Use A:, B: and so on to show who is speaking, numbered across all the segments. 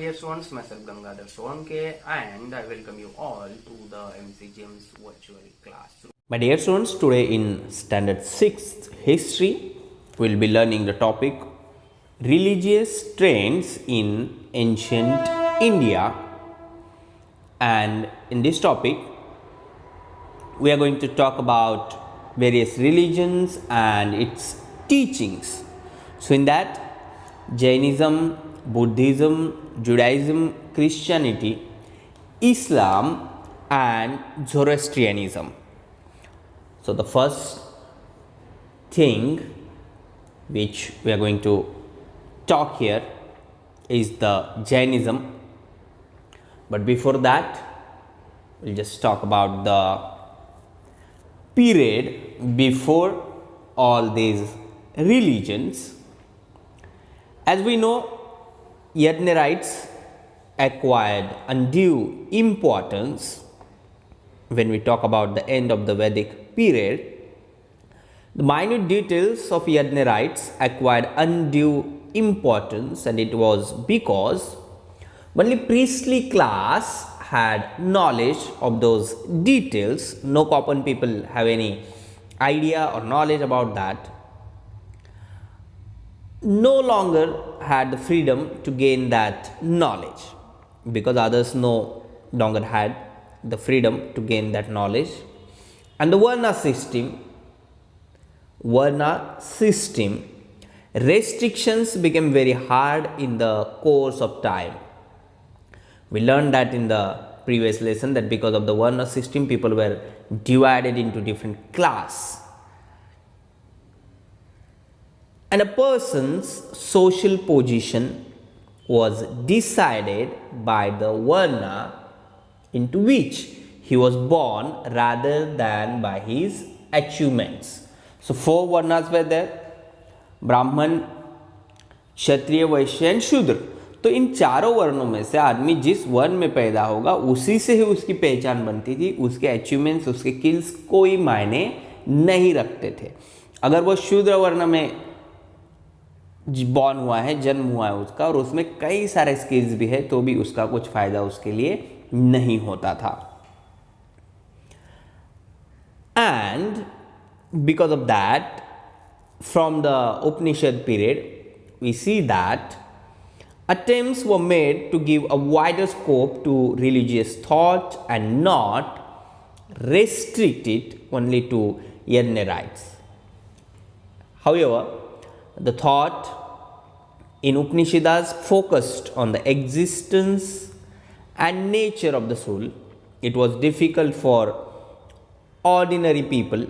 A: dear students, myself Gangadhar Solanke, and I welcome you all to the MC James virtual classroom.
B: My dear students, today in Standard 6 History, we will be learning the topic Religious Trends in Ancient India. And in this topic, we are going to talk about various religions and its teachings. So, in that, Jainism, Buddhism, Judaism, Christianity, Islam, and Zoroastrianism. So, the first thing which we are going to talk here is the Jainism. But before that, we'll just talk about the period before all these religions. As we know, Yajnayites acquired undue importance when we talk about the end of the Vedic period. The minute details of Yajnayites acquired undue importance, and it was because only priestly class had knowledge of those details. No common people have any idea or knowledge about that. No longer had the freedom to gain that knowledge because others no longer had the freedom to gain that knowledge. And the Varna system restrictions became very hard in the course of time. We learned that in the previous lesson that because of the Varna system, people were divided into different classes. And a person's social position was decided by the Varna into which he was born rather than by his achievements. So, 4 Varnas were there: Brahman, Kshatriya, Vaishya and Shudra. तो इन चारों वर्णों में से आदमी जिस वर्ण में पैदा होगा उसी से ही उसकी पहचान बनती थी. उसके अचीवमेंट्स, उसके स्किल्स कोई मायने नहीं रखते थे. अगर वो शूद्र वर्ण में बॉर्न हुआ है, जन्म हुआ है उसका, और उसमें कई सारे स्किल्स भी है, तो भी उसका कुछ फायदा उसके लिए नहीं होता था. And because of that, from the Upanishad period we see that attempts were made to give a wider scope to religious thought and not restrict it only to Yajnayites. However, the thought in Upanishads focused on the existence and nature of the soul. It was difficult for ordinary people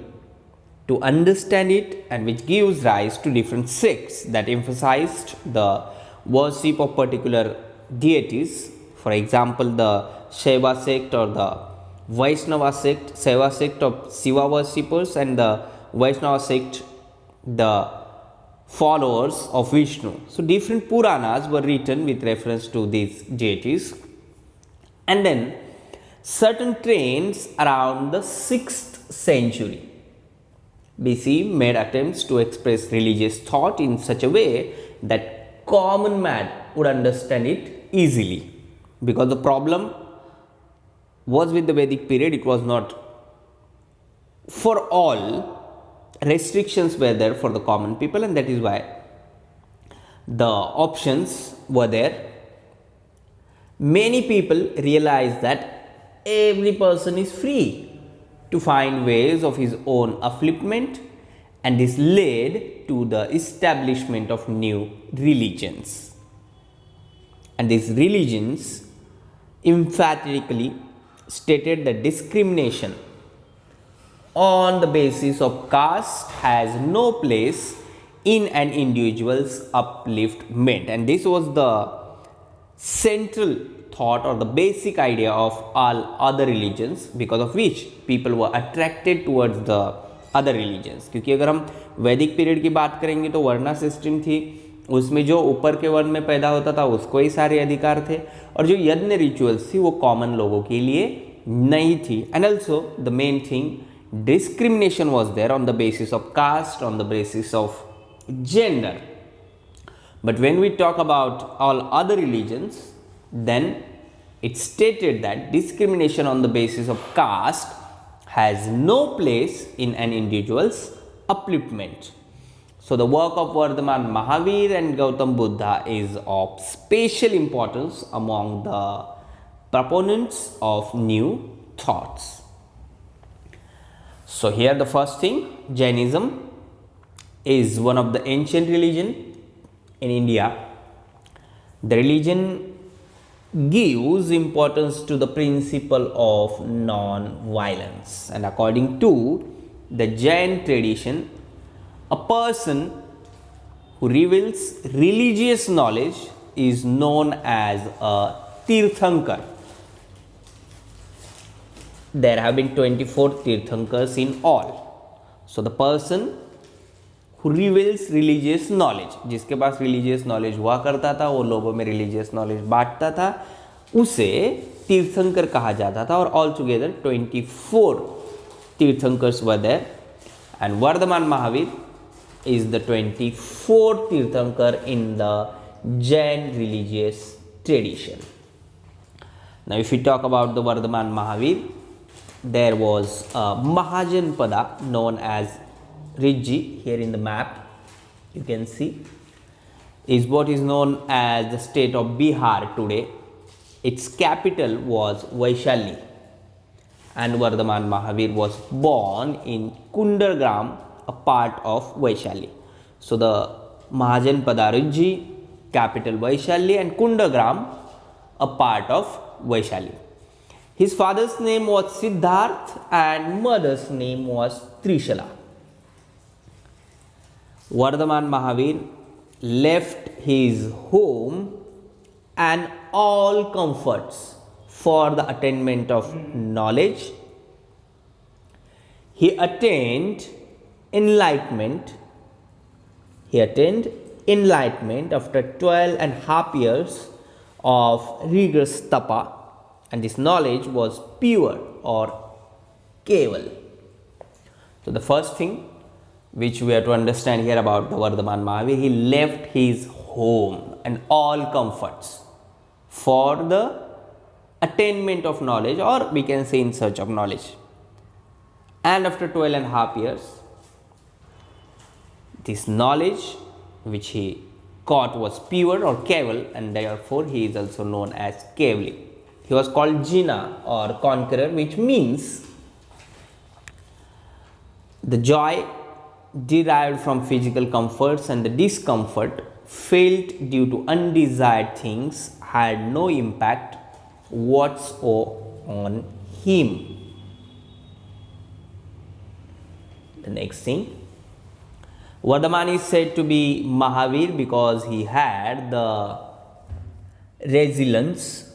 B: to understand it, and which gives rise to different sects that emphasized the worship of particular deities. For example, the Shaiva sect or the Vaishnava sect, Shaiva sect of Shiva worshippers, and the Vaishnava sect, the followers of Vishnu. So, different Puranas were written with reference to these deities. And then, certain trends around the 6th century BC made attempts to express religious thought in such a way that common man would understand it easily. Because the problem was with the Vedic period, it was not for all. Restrictions were there for the common people, and that is why the options were there. Many people realized that every person is free to find ways of his own upliftment, and this led to the establishment of new religions. And these religions emphatically stated that discrimination on the basis of caste has no place in an individual's upliftment. And this was the central thought or the basic idea of all other religions, because of which people were attracted towards the other religions. क्योंकि अगर हम वैदिक period की बात करेंगे तो वर्णा system थी, उसमें जो ऊपर के वर्ण में पैदा होता था उसको ही सारे अधिकार थे, और जो यज्ञ रिचुअल्स थी वो कॉमन लोगों के लिए नहीं थी. And also the main thing, discrimination was there on the basis of caste, on the basis of gender. But when we talk about all other religions, then it stated that discrimination on the basis of caste has no place in an individual's upliftment. So the work of Vardhaman Mahavir and Gautam Buddha is of special importance among the proponents of new thoughts. So here the first thing, Jainism is one of the ancient religion in India. The religion gives importance to the principle of non-violence, and according to the Jain tradition, a person who reveals religious knowledge is known as a Tirthankar. There have been 24 Tirthankars in all. So the person who reveals religious knowledge, जिसके पास religious knowledge हुआ करता था, वो लोगों में religious knowledge बांटता था, उसे तीर्थंकर कहा जाता था. और all together 24 tirthankaras were there, and Vardhaman Mahavir is the 24th Tirthankar in the Jain religious tradition. Now if we talk about the Vardhaman Mahavir, there was a Mahajanpada known as Rijji. Here in the map you can see is what is known as the state of Bihar today. Its capital was Vaishali, and Vardhaman Mahavir was born in Kundargram, a part of Vaishali. So the Mahajanpada Rijji, capital Vaishali, and Kundagram, a part of Vaishali. His father's name was Siddharth and mother's name was Trishala. Vardhaman Mahavir left his home and all comforts for the attainment of knowledge. He attained enlightenment. After 12 and a half years of rigorous tapa, and this knowledge was pure or keval. So the first thing which we have to understand here about the Vardhaman Mahavir, he left his home and all comforts for the attainment of knowledge, or we can say in search of knowledge. And after 12 and a half years, this knowledge which he caught was pure or keval, and therefore he is also known as Kevali. He was called Jina or conqueror, which means the joy derived from physical comforts and the discomfort felt due to undesired things had no impact whatsoever on him. The next thing, Vardhaman is said to be Mahavir because he had the resilience,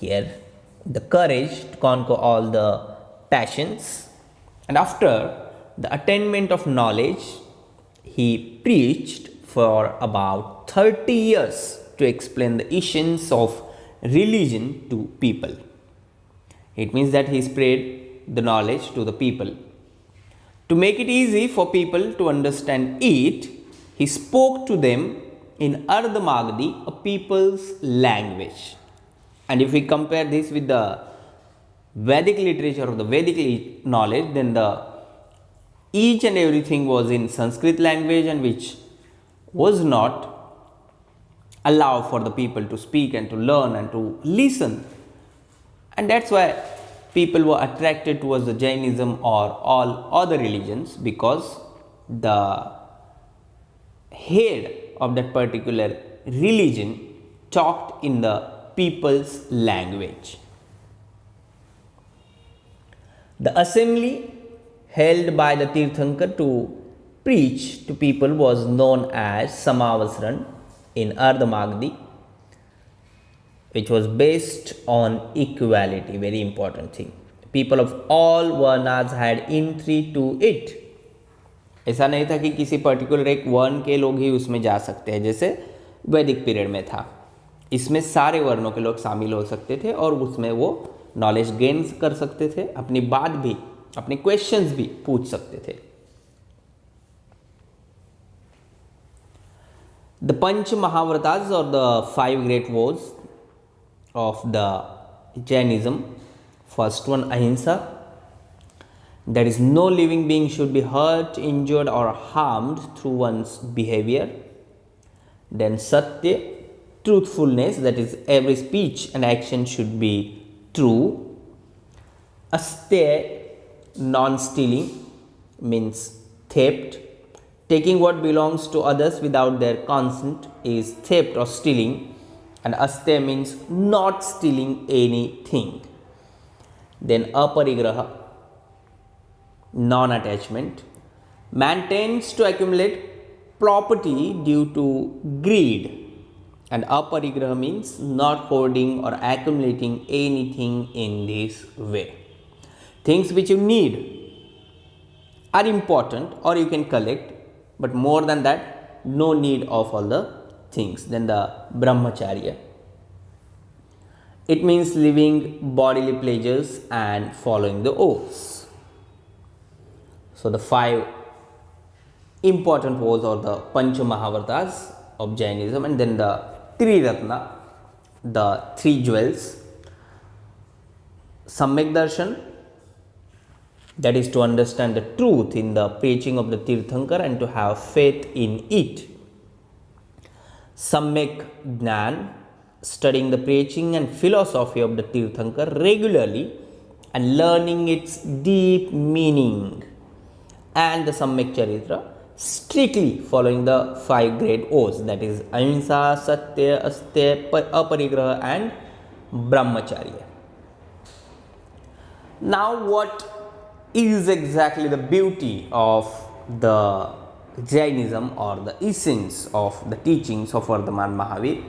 B: here the courage to conquer all the passions, and after the attainment of knowledge he preached for about 30 years to explain the essence of religion to people. It means that he spread the knowledge to the people. To make it easy for people to understand it, he spoke to them in Ardha Magadi, a people's language. And if we compare this with the Vedic literature or the Vedic knowledge, then each and everything was in Sanskrit language, and which was not allowed for the people to speak and to learn and to listen. And that's why people were attracted towards the Jainism or all other religions, because the head of that particular religion talked in the people's language. The assembly held by the Tirthankar to preach to people was known as Samavasran in Ardha Magadi, which was based on equality. Very important thing. People of all varnas had entry to it. ऐसा नहीं था कि किसी particular एक वर्ण के लोग ही उसमें जा सकते हैं, जैसे वैदिक पीरियड में था. इसमें सारे वर्णों के लोग शामिल हो सकते थे और उसमें वो नॉलेज गेन कर सकते थे, अपनी बात भी, अपने क्वेश्चंस भी पूछ सकते थे. The Panch Mahavratas, or the five great vows of the Jainism. First one, Ahimsa. That is, no living being should be hurt, injured, or harmed through one's behavior. Then Satya, truthfulness, that is, every speech and action should be true. Asteya, non-stealing, means theft. Taking what belongs to others without their consent is theft or stealing. And asteya means not stealing anything. Then aparigraha, non-attachment. Man tends to accumulate property due to greed. And aparigraha means not hoarding or accumulating anything in this way. Things which you need are important, or you can collect, but more than that, no need of all the things. Then the brahmacharya. It means living bodily pleasures and following the oaths. So the five important vows, or the Pancha Mahavratas of Jainism, and then the Triratna, the three jewels. Samyak Darshan, that is to understand the truth in the preaching of the Tirthankar and to have faith in it. Samyak Jnan, studying the preaching and philosophy of the Tirthankar regularly and learning its deep meaning. And the Samyak Charitra, strictly following the five great oaths, that is Ahimsa, Satya, Asteya, Aparigraha, and Brahmacharya. Now, what is exactly the beauty of the Jainism, or the essence of the teachings of Vardhaman Mahavir?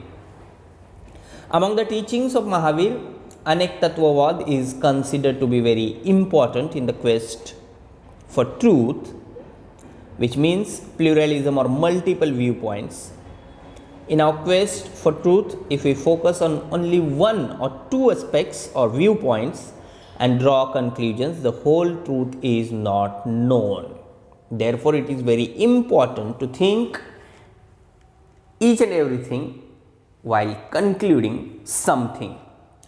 B: Among the teachings of Mahavir, Anek Tattvavad is considered to be very important in the quest for truth, which means pluralism or multiple viewpoints. In our quest for truth, if we focus on only one or two aspects or viewpoints and draw conclusions, the whole truth is not known. Therefore, it is very important to think each and everything while concluding something.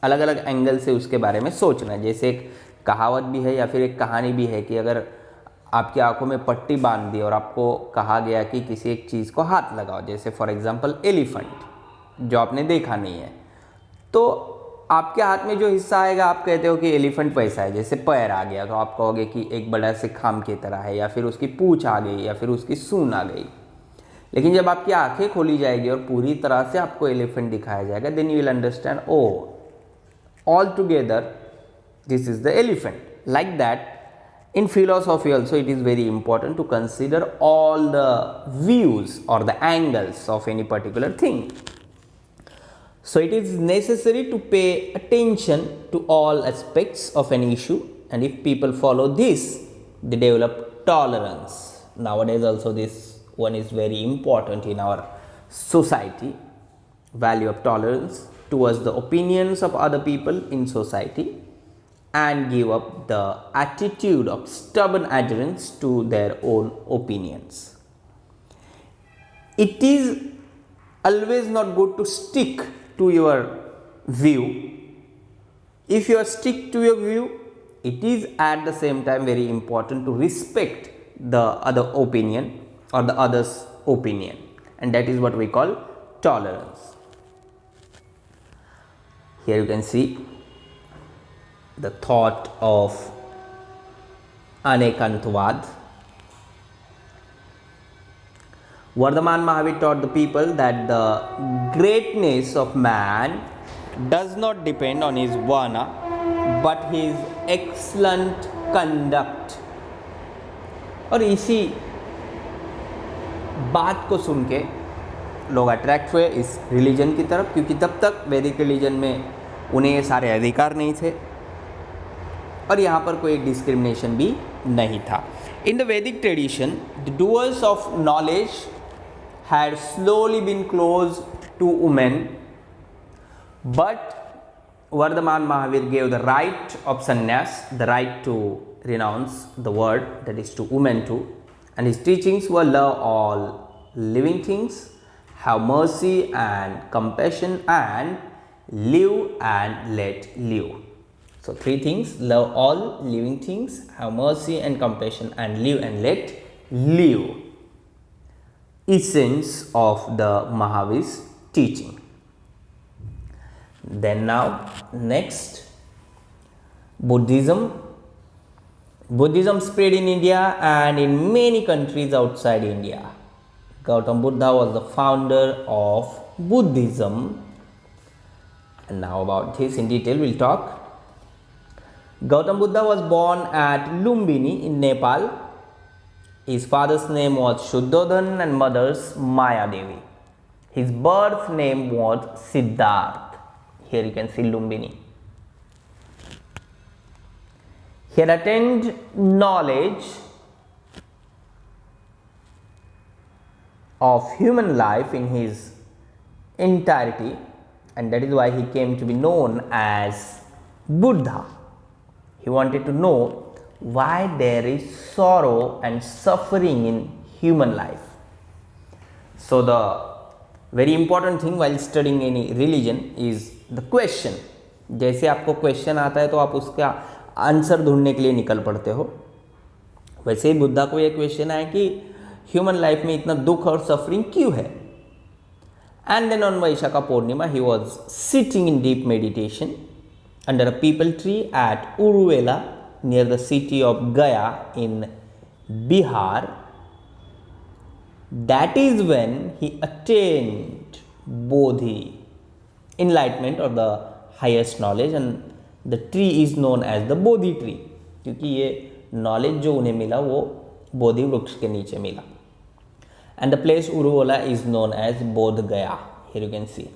B: अलग अलग angle से उसके बारे में सोचना. जैसे एक कहावत भी है या फिर एक कहानी भी है कि अगर आपकी आंखों में पट्टी बांध दी और आपको कहा गया कि किसी एक चीज़ को हाथ लगाओ, जैसे फॉर एग्जांपल एलिफेंट, जो आपने देखा नहीं है, तो आपके हाथ में जो हिस्सा आएगा आप कहते हो कि एलिफेंट वैसा है. जैसे पैर आ गया तो आप कहोगे कि एक बड़ा से खाम की तरह है, या फिर उसकी पूँछ आ गई, या फिर उसकी सूंड आ गई. लेकिन जब आपकी आंखें खोली जाएगी और पूरी तरह से आपको एलिफेंट दिखाया जाएगा, then you will understand, oh all together this is the elephant. Like that, in philosophy also it is very important to consider all the views or the angles of any particular thing. So it is necessary to pay attention to all aspects of an issue, and if people follow this, they develop tolerance. Nowadays also this one is very important in our society, value of tolerance towards the opinions of other people in society, and give up the attitude of stubborn adherence to their own opinions. It is always not good to stick to your view. If you are stick to your view, it is at the same time very important to respect the other opinion or the other's opinion, and that is what we call tolerance. Here you can see the thought of Anekantvad. Vardhaman Mahavir taught the people that the greatness of man does not depend on his varna but his excellent conduct. और इसी बात को सुन के लोग attract हुए इस religion की तरफ, क्योंकि तब तक वैदिक रिलीजन में उन्हें ये सारे अधिकार नहीं थे और यहाँ पर कोई डिस्क्रिमिनेशन भी नहीं था. In the Vedic tradition, the doers of knowledge had slowly been close to women, but Vardhaman Mahavir gave the right of sannyas, the right to renounce the word, that is to women too, and his teachings were love all living things, have mercy and compassion, and live and let live. So three things: love all living things, have mercy and compassion, and live and let live. Essence of the Mahavir's teaching. Then now next, Buddhism. Buddhism spread in India and in many countries outside India. Gautam Buddha was the founder of Buddhism. And now about this in detail we'll talk. Gautam Buddha was born at Lumbini in Nepal. His father's name was Shuddhodhan and mother's Maya Devi. His birth name was Siddharth. Here you can see Lumbini. He had attained knowledge of human life in his entirety, and that is why he came to be known as Buddha. He wanted to know why there is sorrow and suffering in human life. So the very important thing while studying any religion is the question. जैसे आपको question आता है तो आप उसका answer ढूंढने के लिए निकल पड़ते हो, वैसे ही बुद्धा को यह क्वेश्चन आया कि ह्यूमन लाइफ में इतना दुख और सफरिंग क्यों है. And then on Vaishakha Purnima he was sitting in deep meditation under a peepal tree at Uruvela near the city of Gaya in Bihar. That is when he attained Bodhi, enlightenment or the highest knowledge, and the tree is known as the bodhi tree, क्योंकि ये knowledge जो उन्हें मिला वो बोधि वृक्ष के नीचे मिला. And the place Uruvala is known as Bodh Gaya. Here you can see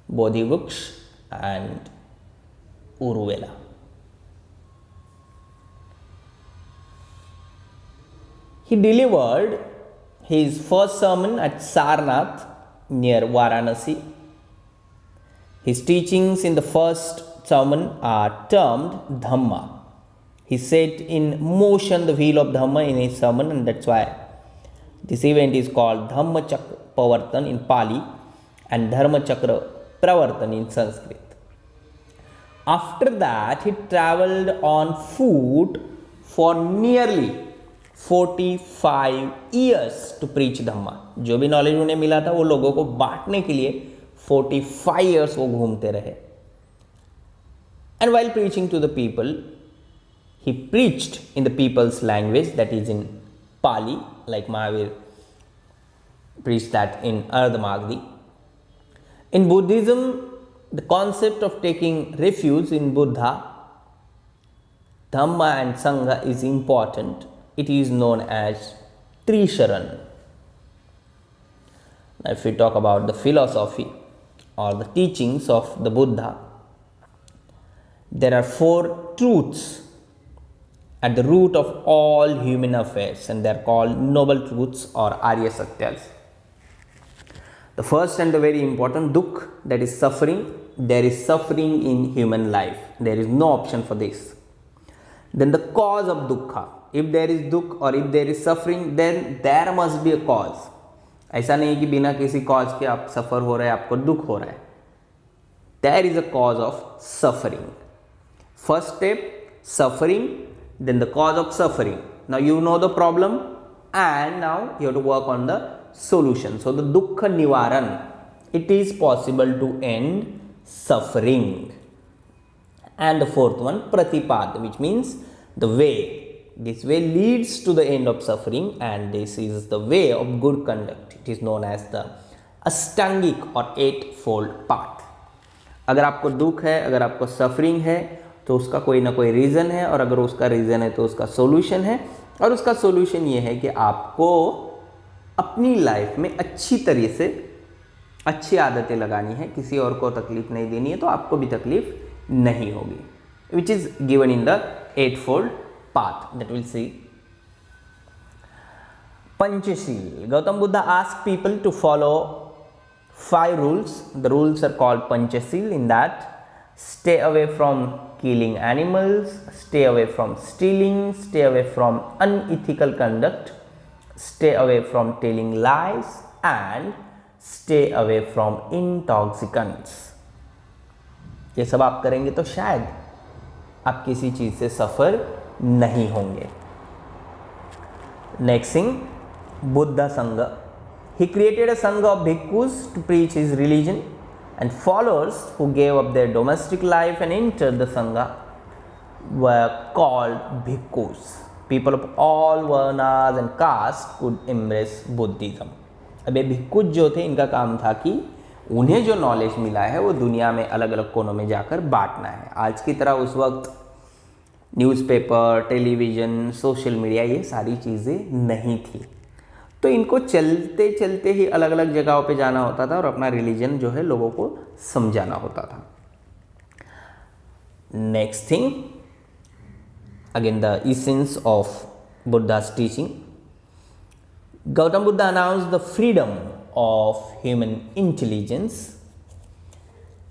B: Bodhi Vruksh and Uruvela. He delivered his first sermon at Sarnath near Varanasi. His teachings in the first sermon are termed Dhamma. He set in motion the wheel of Dhamma in his sermon, and that's why this event is called Dhamma Chakra Pavartan in Pali and Dharma Chakra Pravartan in Sanskrit. After that, he traveled on foot for nearly 45 years to preach Dhamma. जो भी knowledge उन्हें मिला था वो लोगों को बांटने के लिए 45 years वो घूमते रहे. And while preaching to the people, he preached in the people's language, that is in Pali, like Mahavir preached that in Ardhamagdi. In Buddhism, the concept of taking refuge in Buddha, Dhamma and Sangha is important. It is known as Trisharan. Now, if we talk about the philosophy or the teachings of the Buddha, there are 4 truths at the root of all human affairs, and they are called noble truths or Arya Satyas. The first and the very important, dukh, that is suffering. There is suffering in human life. There is no option for this. Then the cause of dukkha. If there is dukh or if there is suffering, then there must be a cause. ऐसा नहीं कि बिना किसी cause के आप सफ़र हो रहे हैं, आपको दुख हो रहा है. There is a cause of suffering. First step, suffering, then the cause of suffering. Now you know the problem and now you have to work on the solution. So the dukkha nivaran, it is possible to end suffering. And the fourth one, pratipad, which means the way. This way leads to the end of suffering, and this is the way of good conduct. It is known as the Astangik or 8-fold path. अगर आपको दुख है, अगर आपको suffering है, तो उसका कोई ना कोई रीज़न है, और अगर उसका रीज़न है तो उसका सोल्यूशन है. और उसका सोल्यूशन ये है कि आपको अपनी लाइफ में अच्छी तरह से अच्छी आदतें लगानी है. किसी और को तकलीफ़ नहीं देनी है, तो आपको भी तकलीफ़ नहीं होगी. Which is given in the 8-fold path that we'll see. Panchashil. Gautam Buddha asked people to follow 5 rules. The rules are called Panchashil, in that stay away from killing animals, stay away from stealing, stay away from unethical conduct, stay away from telling lies, and stay away from intoxicants. ये सब आप करेंगे तो शायद आप किसी चीज़ से सफ़र नहीं होंगे. Next thing, Buddha Sangha. He created a Sangha of bhikkhus to preach his religion, and followers who gave up their domestic life and entered the Sangha were called bhikkhus. People of all varnas and castes could embrace Buddhism. अब ये भिक्खु जो थे, इनका काम था कि उन्हें जो नॉलेज मिला है वो दुनिया में अलग अलग कोनों में जाकर बांटना है. आज की तरह उस वक्त न्यूज़पेपर, टेलीविज़न, सोशल मीडिया ये सारी चीज़ें नहीं थी, तो इनको चलते चलते ही अलग अलग जगहों पे जाना होता था और अपना रिलीजन जो है लोगों को समझाना होता था. Next thing, again the essence of Buddha's teaching. Gautam Buddha announced the freedom of human intelligence.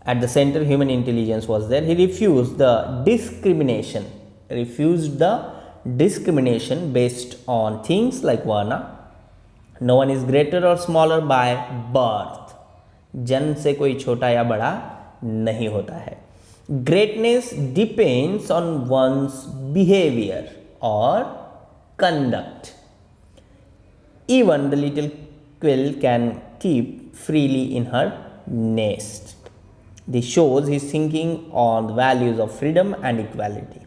B: At the center, human intelligence was there. He refused the discrimination based on things like varna. No one is greater or smaller by birth. जन्म से कोई छोटा या बड़ा नहीं होता है. Greatness depends on one's behavior or conduct. Even the little quill can keep freely in her nest. This shows his thinking on the values of freedom and equality.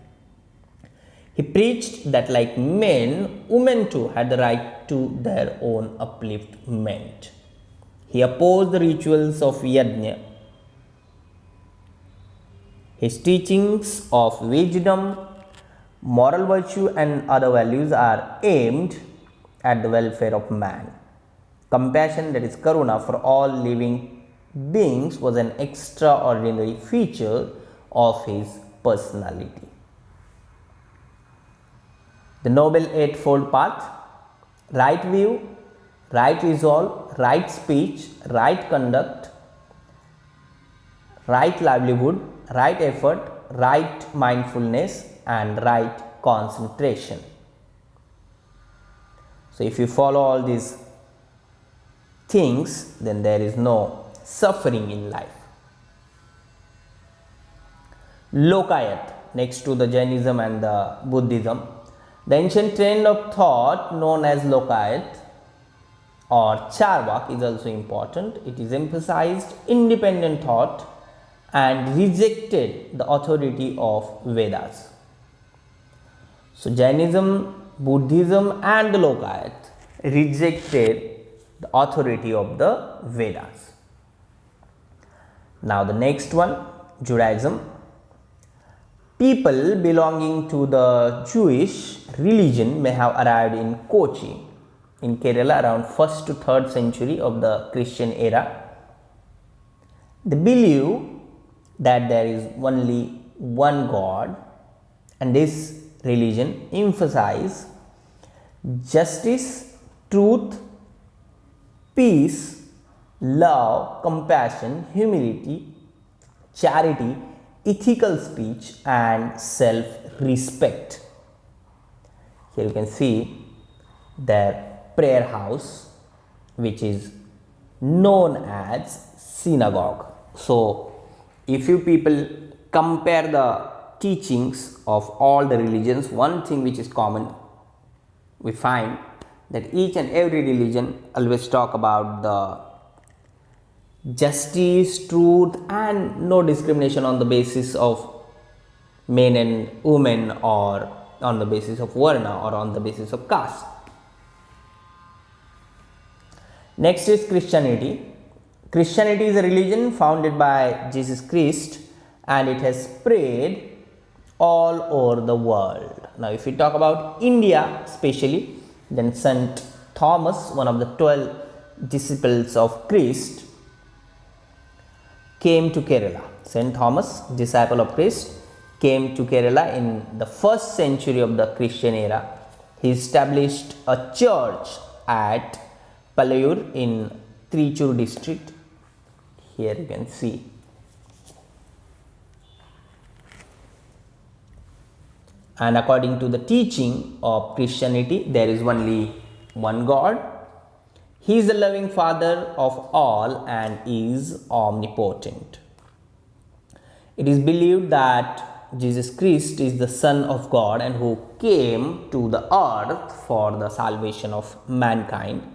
B: He preached that like men, women too had the right to their own upliftment. He opposed the rituals of yajna. His teachings of wisdom, moral virtue and other values are aimed at the welfare of man. Compassion, that is karuna, for all living beings was an extraordinary feature of his personality. The Noble Eightfold Path: right view, right resolve, right speech, right conduct, right livelihood, right effort, right mindfulness and right concentration. So if you follow all these things, then there is no suffering in life. Lokayat, next to the Jainism and the Buddhism, the ancient trend of thought known as Lokayat or Charvak is also important. It is emphasized independent thought and rejected the authority of Vedas. So Jainism, Buddhism and the Lokayat rejected the authority of the Vedas. Now the next one, Judaism. People belonging to the Jewish religion may have arrived in Kochi in Kerala around 1st to 3rd century of the Christian era. They believe that there is only one God, and this religion emphasizes justice, truth, peace, love, compassion, humility, charity, ethical speech and self-respect. Here you can see their prayer house, which is known as synagogue. So if you people compare the teachings of all the religions, one thing which is common, we find that each and every religion always talk about the justice, truth and no discrimination on the basis of men and women or on the basis of varna or on the basis of caste. Next is Christianity. Christianity is a religion founded by Jesus Christ and it has spread all over the world. Now if we talk about India especially, then Saint Thomas, one of the 12 disciples of Christ, came to Kerala. Saint Thomas, disciple of Christ, came to Kerala in the 1st century of the Christian era. He established a church at Palayur in Trichur district. Here you can see. And according to the teaching of Christianity, there is only one God. He is the loving Father of all and is omnipotent. It is believed that Jesus Christ is the Son of God and who came to the earth for the salvation of mankind.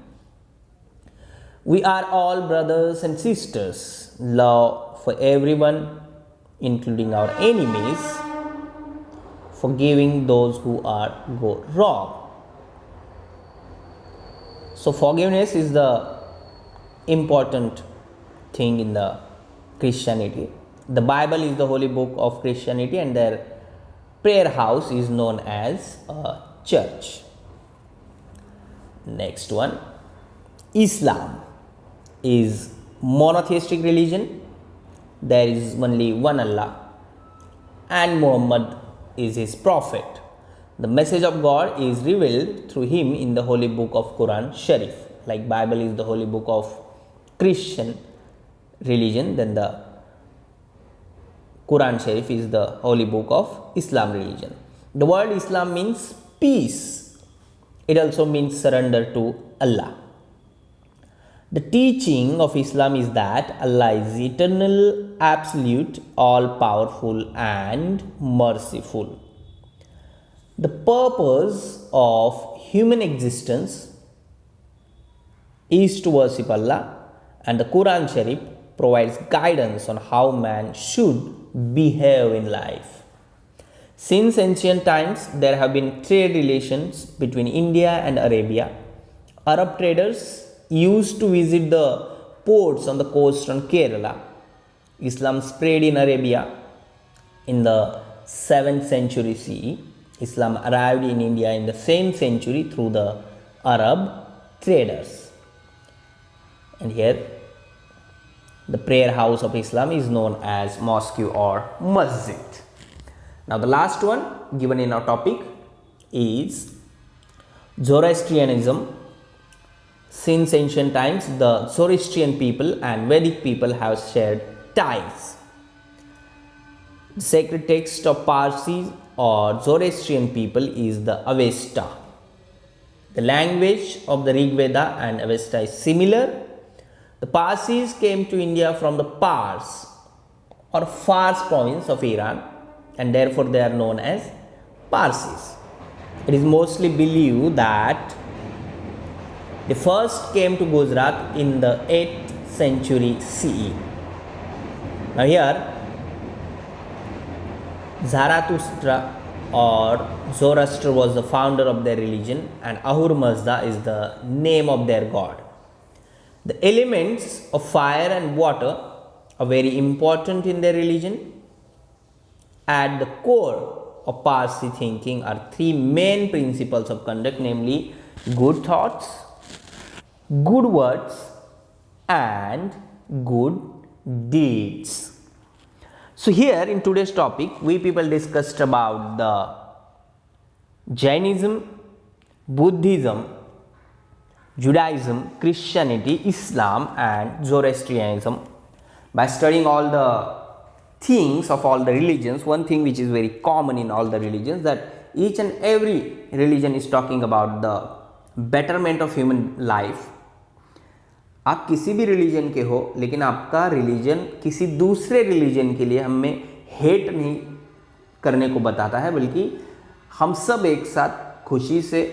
B: We are all brothers and sisters. Love for everyone, including our enemies, forgiving those who are go wrong. So forgiveness is the important thing in the Christianity. The Bible is the holy book of Christianity and their prayer house is known as a church. Next one, Islam is monotheistic religion. There is only one Allah and Muhammad is his prophet. The message of God is revealed through him in the holy book of Quran Sharif. Like Bible is the holy book of Christian religion, then the Quran Sharif is the holy book of Islam religion. The word Islam means peace. It also means surrender to Allah. The teaching of Islam is that Allah is eternal, absolute, all-powerful and merciful. The purpose of human existence is to worship Allah, and the Quran Sharif provides guidance on how man should behave in life. Since ancient times, there have been trade relations between India and Arabia. Arab traders used to visit the ports on the coast on Kerala. Islam spread in Arabia in the 7th century CE. Islam arrived in India in the same century through the Arab traders. And here the prayer house of Islam is known as mosque or masjid. Now the last one given in our topic is Zoroastrianism. Since ancient times, the Zoroastrian people and Vedic people have shared ties. The sacred text of Parsis or Zoroastrian people is the Avesta. The language of the Rig Veda and Avesta is similar. The Parsis came to India from the Pars or Fars province of Iran and therefore they are known as Parsis. It is mostly believed that they first came to Gujarat in the 8th century CE. Now here Zarathustra or Zoroaster was the founder of their religion and Ahura Mazda is the name of their god. The elements of fire and water are very important in their religion. At the core of Parsi thinking are three main principles of conduct, namely good thoughts, good words and good deeds. So here in today's topic we people discussed about the Jainism, Buddhism, Judaism, Christianity, Islam and Zoroastrianism. By studying all the things of all the religions, one thing which is very common in all the religions, that each and every religion is talking about the betterment of human life. आप किसी भी religion के हो लेकिन आपका religion किसी दूसरे religion के लिए हमें हेट नहीं करने को बताता है, बल्कि हम सब एक साथ खुशी से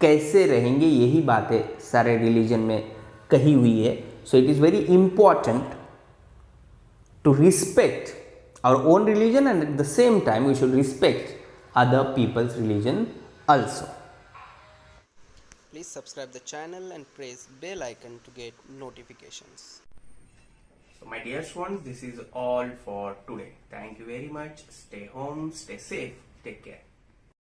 B: कैसे रहेंगे यही बातें सारे रिलीजन में कही हुई है. So it is very important to respect our own religion and at the same time we should respect other people's religion also.
A: Please subscribe the channel and press bell icon to get notifications. So my dear ones, this is all for today. Thank you very much. Stay home, stay safe, take care.